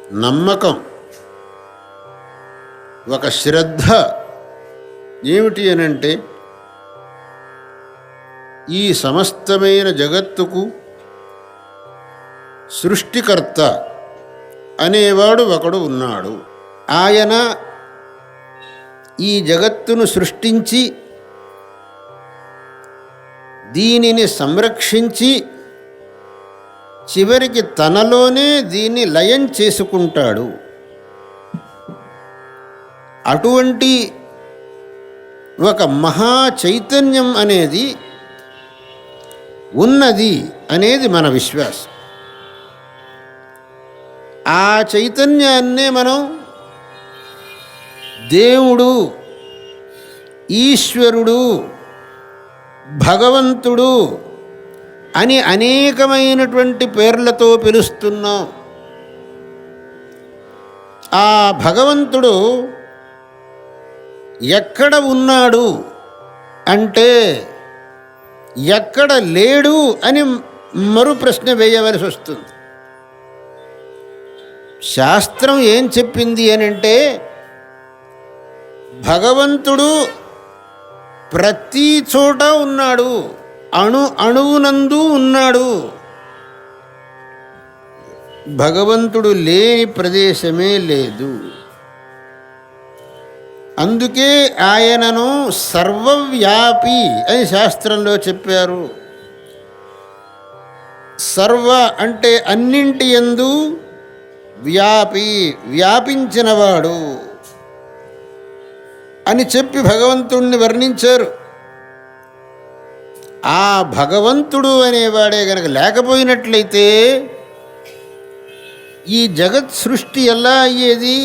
నమ్మకం, ఒక శ్రద్ధ ఏమిటి అనంటే, ఈ సమస్తమైన జగత్తుకు సృష్టికర్త అనేవాడు ఒకడు ఉన్నాడు. ఆయన ఈ జగత్తును సృష్టించి దీనిని సంరక్షించి చివరికి తనలోనే దీన్ని లయం చేసుకుంటాడు. అటువంటి ఒక మహా చైతన్యం అనేది ఉన్నది అనేది మన విశ్వాసం. ఆ చైతన్యాన్నే మనం దేవుడు, ఈశ్వరుడు, భగవంతుడు అని అనేకమైనటువంటి పేర్లతో పిలుస్తున్నాం. ఆ భగవంతుడు ఎక్కడ ఉన్నాడు అంటే ఎక్కడ లేడు అని మరో ప్రశ్న వేయవలసి వస్తుంది. శాస్త్రం ఏం చెప్పింది అని అంటే, భగవంతుడు ప్రతి చోట ఉన్నాడు, అణువునందు ఉన్నాడు. భగవంతుడు లేని ప్రదేశమే లేదు. అందుకే ఆయనను సర్వవ్యాపి అని శాస్త్రంలో చెప్పారు. సర్వ అంటే అన్నింటి యందు, వ్యాపి వ్యాపించినవాడు అని చెప్పి భగవంతుణ్ణి వర్ణించారు. ఆ భగవంతుడు అనేవాడే గనక లేకపోయినట్లయితే ఈ జగత్ సృష్టి ఎలా అయ్యేది?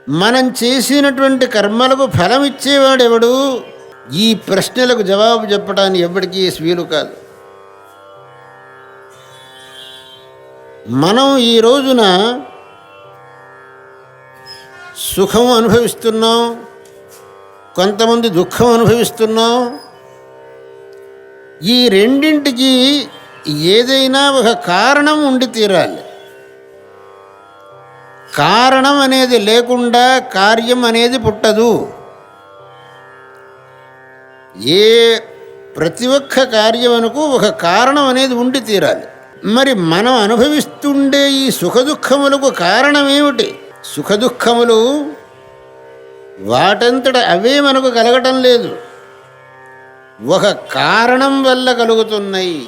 మనం చేసినటువంటి కర్మలకు ఫలం ఇచ్చేవాడెవడు? ఈ ప్రశ్నలకు జవాబు చెప్పడానికి ఎవరికీ వీలు కాదు. మనం ఈ రోజున సుఖం అనుభవిస్తున్నాం, కొంతమంది దుఃఖం అనుభవిస్తున్నాం. ఈ రెండింటికి ఏదైనా ఒక కారణం ఉండి తీరాలి. కారణం అనేది లేకుండా కార్యం అనేది పుట్టదు. ప్రతి ఒక్క కార్యమునకు ఒక కారణం అనేది ఉండి తీరాలి. మరి మనం అనుభవిస్తుండే ఈ సుఖదుఖములకు కారణం ఏమిటి? సుఖదుఖములు వాటంతట అవే మనకు కలగటం లేదు, ఒక కారణం వల్ల కలుగుతున్నాయి.